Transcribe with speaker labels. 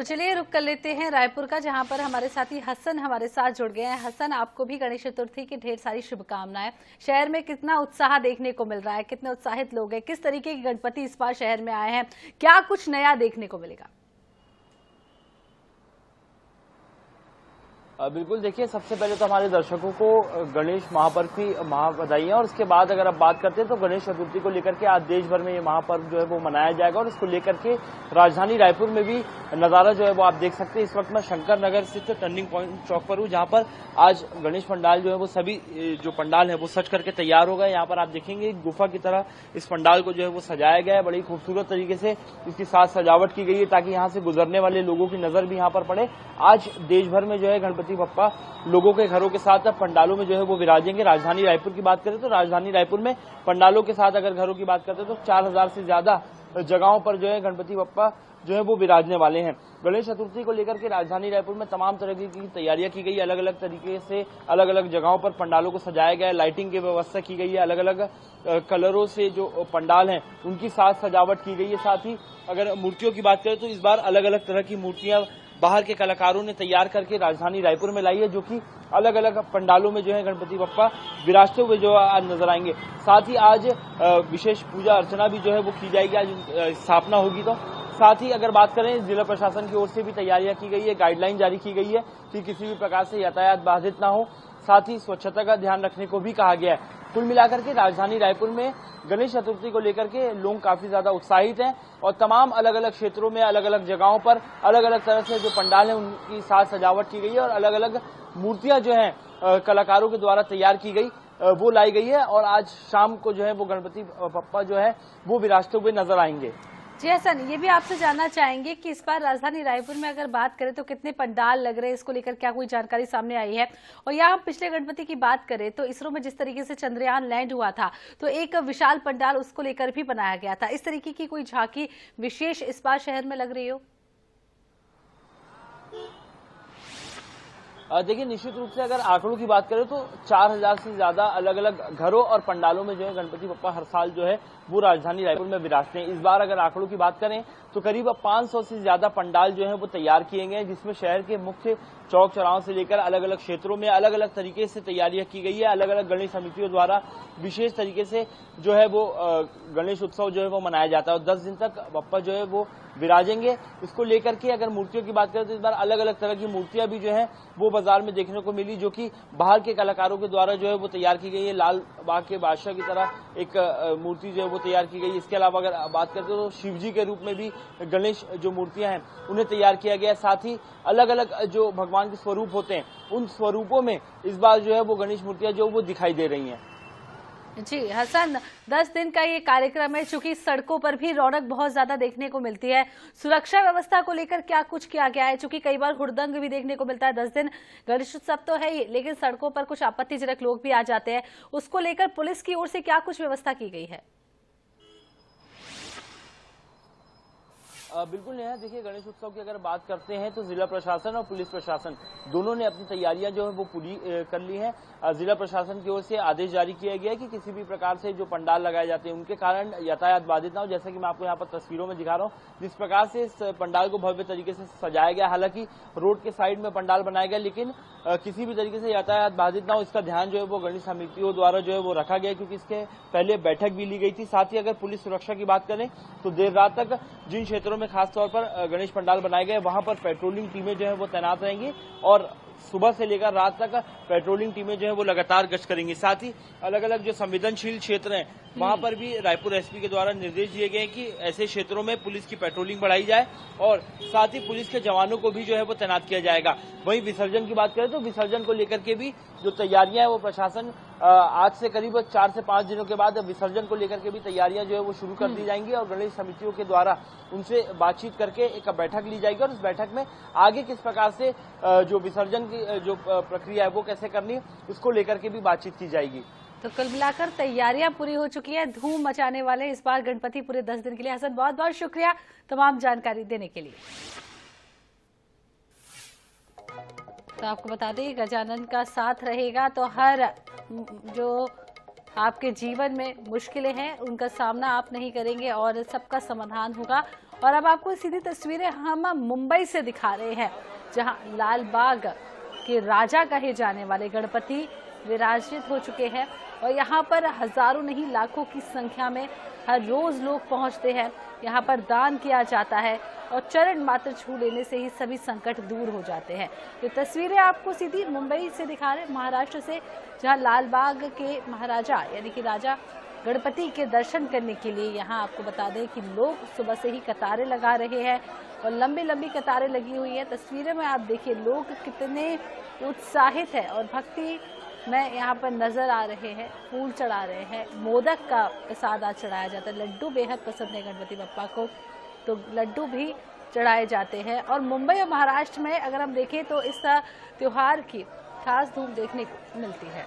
Speaker 1: तो चलिए रुक कर लेते हैं रायपुर का, जहां पर हमारे साथी हसन हमारे साथ जुड़ गए हैं। हसन, आपको भी गणेश चतुर्थी की ढेर सारी शुभकामनाएं। शहर में कितना उत्साह देखने को मिल रहा है, कितने उत्साहित लोग हैं, किस तरीके के गणपति इस बार शहर में आए हैं, क्या कुछ नया देखने को मिलेगा?
Speaker 2: बिल्कुल, देखिए सबसे पहले तो हमारे दर्शकों को गणेश महापर्व की महाबधाइयां। और उसके बाद अगर आप बात करते हैं तो गणेश चतुर्थी को लेकर के आज देश भर में ये महापर्व जो है वो मनाया जाएगा। और इसको लेकर के राजधानी रायपुर में भी नजारा जो है वो आप देख सकते हैं। इस वक्त मैं शंकर नगर स्थित टर्निंग पॉइंट चौक पर हूँ, जहाँ पर आज गणेश पंडाल जो है वो सभी जो पंडाल है वो सज करके तैयार हो गए। यहाँ पर आप देखेंगे गुफा की तरह इस पंडाल को जो है वो सजाया गया है। बड़ी खूबसूरत तरीके से इसकी साज सजावट की गई है ताकि यहाँ से गुजरने वाले लोगों की नजर भी यहाँ पर पड़े। आज देश भर में जो है गणपति बप्पा लोगों के घरों के साथ अब पंडालों में जो है वो विराजेंगे। राजधानी रायपुर की बात करें तो राजधानी रायपुर में पंडालों के साथ अगर घरों की बात करते हैं तो 4000 से ज्यादा जगहों पर जो है गणपति बप्पा जो है वो विराजने वाले हैं। गणेश चतुर्थी को लेकर के राजधानी रायपुर में तमाम तरह की तैयारियां की गई है। अलग अलग तरीके से अलग अलग जगहों पर पंडालों को सजाया गया है, लाइटिंग की व्यवस्था की गई है, अलग अलग कलरों से जो पंडाल हैं उनकी साज सजावट की गई है। साथ ही अगर मूर्तियों की बात करें तो इस बार अलग अलग तरह की मूर्तियां बाहर के कलाकारों ने तैयार करके राजधानी रायपुर में लाई है, जो कि अलग अलग पंडालों में जो है गणपति बप्पा विराजते हुए जो आज नजर आएंगे। साथ ही आज विशेष पूजा अर्चना भी जो है वो की जाएगी, आज स्थापना होगी। तो साथ ही अगर बात करें जिला प्रशासन की ओर से भी तैयारियां की गई है, गाइडलाइन जारी की गई है कि किसी भी प्रकार से यातायात बाधित ना हो। साथ ही स्वच्छता का ध्यान रखने को भी कहा गया है। कुल मिलाकर के राजधानी रायपुर में गणेश चतुर्थी को लेकर के लोग काफी ज्यादा उत्साहित हैं और तमाम अलग अलग क्षेत्रों में अलग अलग जगहों पर अलग अलग तरह से जो पंडाल है उनकी साज सजावट की गई है और अलग अलग मूर्तियां जो हैं कलाकारों के द्वारा तैयार की गई वो लाई गई है। और आज शाम को जो है वो गणपति बप्पा जो है वो विराजते हुए नजर आएंगे।
Speaker 1: जी हसन, ये भी आपसे जानना चाहेंगे कि इस बार राजधानी रायपुर में अगर बात करें तो कितने पंडाल लग रहे हैं, इसको लेकर क्या कोई जानकारी सामने आई है? और यहाँ हम पिछले गणपति की बात करें तो इसरो में जिस तरीके से चंद्रयान लैंड हुआ था तो एक विशाल पंडाल उसको लेकर भी बनाया गया था। इस तरीके की कोई झांकी विशेष इस बार शहर में लग रही हो?
Speaker 2: देखिए निश्चित रूप से अगर आंकड़ों की बात करें तो 4000 से ज्यादा अलग अलग घरों और पंडालों में जो है गणपति बप्पा हर साल जो है वो राजधानी रायपुर में विराजते हैं। इस बार अगर आंकड़ों की बात करें तो करीब 500 से ज्यादा पंडाल जो है वो तैयार किए गए हैं, जिसमें शहर के मुख्य चौक चौराहों से लेकर अलग अलग क्षेत्रों में अलग अलग तरीके से तैयारियां की गई है। अलग अलग गणेश समितियों द्वारा विशेष तरीके से जो है वो गणेश उत्सव जो है वो मनाया जाता है और 10 दिन तक बप्पा जो है वो विराजेंगे। इसको लेकर के अगर मूर्तियों की बात करें तो इस बार अलग अलग तरह की मूर्तियां भी जो है वो बाजार में देखने को मिली, जो कि बाहर के कलाकारों के द्वारा जो है वो तैयार की गई है। लाल बाग के बादशाह की तरह एक मूर्ति जो है वो तैयार की गई। इसके अलावा अगर बात करते तो शिव जी के रूप में भी गणेश जो मूर्तियां हैं उन्हें तैयार किया गया। साथ ही अलग अलग जो भगवान के स्वरूप होते हैं उन स्वरूपों में इस बार जो है वो गणेश मूर्तियां जो वो दिखाई दे रही हैं।
Speaker 1: जी हसन, 10 दिन का ये कार्यक्रम है, चूंकि सड़कों पर भी रौनक बहुत ज्यादा देखने को मिलती है। सुरक्षा व्यवस्था को लेकर क्या कुछ किया गया है? चूंकि कई बार हुड़दंग भी देखने को मिलता है। 10 दिन गणेश उत्सव तो है ही, लेकिन सड़कों पर कुछ आपत्तिजनक लोग भी आ जाते हैं। उसको लेकर पुलिस की ओर से क्या कुछ व्यवस्था की गई है?
Speaker 2: बिल्कुल नेहा, देखिए गणेश उत्सव की अगर बात करते हैं तो जिला प्रशासन और पुलिस प्रशासन दोनों ने अपनी तैयारियां जो है वो पूरी कर ली हैं। जिला प्रशासन की ओर से आदेश जारी किया गया है कि किसी भी प्रकार से जो पंडाल लगाए जाते हैं उनके कारण यातायात बाधित ना हो। जैसा कि मैं आपको यहाँ पर तस्वीरों में दिखा रहा हूँ, जिस प्रकार से इस पंडाल को भव्य तरीके से सजाया गया, हालांकि रोड के साइड में पंडाल बनाया गया, लेकिन किसी भी तरीके से यातायात बाधित ना हो इसका ध्यान जो है वो गणेश समितियों द्वारा जो है वो रखा गया, क्योंकि इसके पहले बैठक भी ली गई थी। साथ ही अगर पुलिस सुरक्षा की बात करें तो देर रात तक जिन क्षेत्रों में खासतौर पर गणेश पंडाल बनाए गए वहां पर पेट्रोलिंग टीमें जो है वो तैनात रहेंगी और सुबह से लेकर रात तक पेट्रोलिंग टीमें जो है वो लगातार गश्त करेंगी। साथ ही अलग अलग जो संवेदनशील क्षेत्र हैं वहां पर भी रायपुर एसपी के द्वारा निर्देश दिए गए कि ऐसे क्षेत्रों में पुलिस की पेट्रोलिंग बढ़ाई जाए और साथ ही पुलिस के जवानों को भी जो है वो तैनात किया जाएगा। वहीं विसर्जन की बात करें तो विसर्जन को लेकर के भी जो तैयारियां है वो प्रशासन आज से करीब 4 से 5 दिनों के बाद विसर्जन को लेकर के भी तैयारियां जो है वो शुरू कर दी जाएंगी और गणेश समितियों के द्वारा उनसे बातचीत करके एक बैठक ली जाएगी और इस बैठक में आगे किस प्रकार से जो विसर्जन की जो प्रक्रिया है वो कैसे करनी है उसको लेकर के भी बातचीत की जाएगी।
Speaker 1: तो कुल मिलाकर तैयारियां पूरी हो चुकी है, धूम मचाने वाले इस बार गणपति पूरे 10 दिन के लिए। हसन, बहुत बहुत शुक्रिया तमाम जानकारी देने के लिए। तो आपको बता दें गजानन का साथ रहेगा तो हर जो आपके जीवन में मुश्किलें हैं उनका सामना आप नहीं करेंगे और सबका समाधान होगा और अब आपको सीधी तस्वीरें हम मुंबई से दिखा रहे हैं, जहां लाल बाग के राजा कहे जाने वाले गणपति विराजित हो चुके हैं और यहाँ पर हजारों नहीं लाखों की संख्या में हर रोज लोग पहुंचते हैं। यहाँ पर दान किया जाता है और चरण मात्र छू लेने से ही सभी संकट दूर हो जाते हैं। ये तस्वीरें आपको सीधी मुंबई से दिखा रहे हैं, महाराष्ट्र से, जहाँ लाल बाग के महाराजा यानी कि राजा गणपति के दर्शन करने के लिए यहाँ आपको बता दें कि लोग सुबह से ही कतारें लगा रहे हैं और लंबी लंबी कतारें लगी हुई है। तस्वीरें में आप देखिए लोग कितने उत्साहित है और भक्ति में यहाँ पर नजर आ रहे हैं। फूल चढ़ा रहे हैं, मोदक का प्रसाद आज चढ़ाया जाता है। लड्डू बेहद पसंद है गणपति बप्पा को, तो लड्डू भी चढ़ाए जाते हैं। और मुंबई और महाराष्ट्र में अगर हम देखें तो इस त्योहार की खास धूम देखने को मिलती है।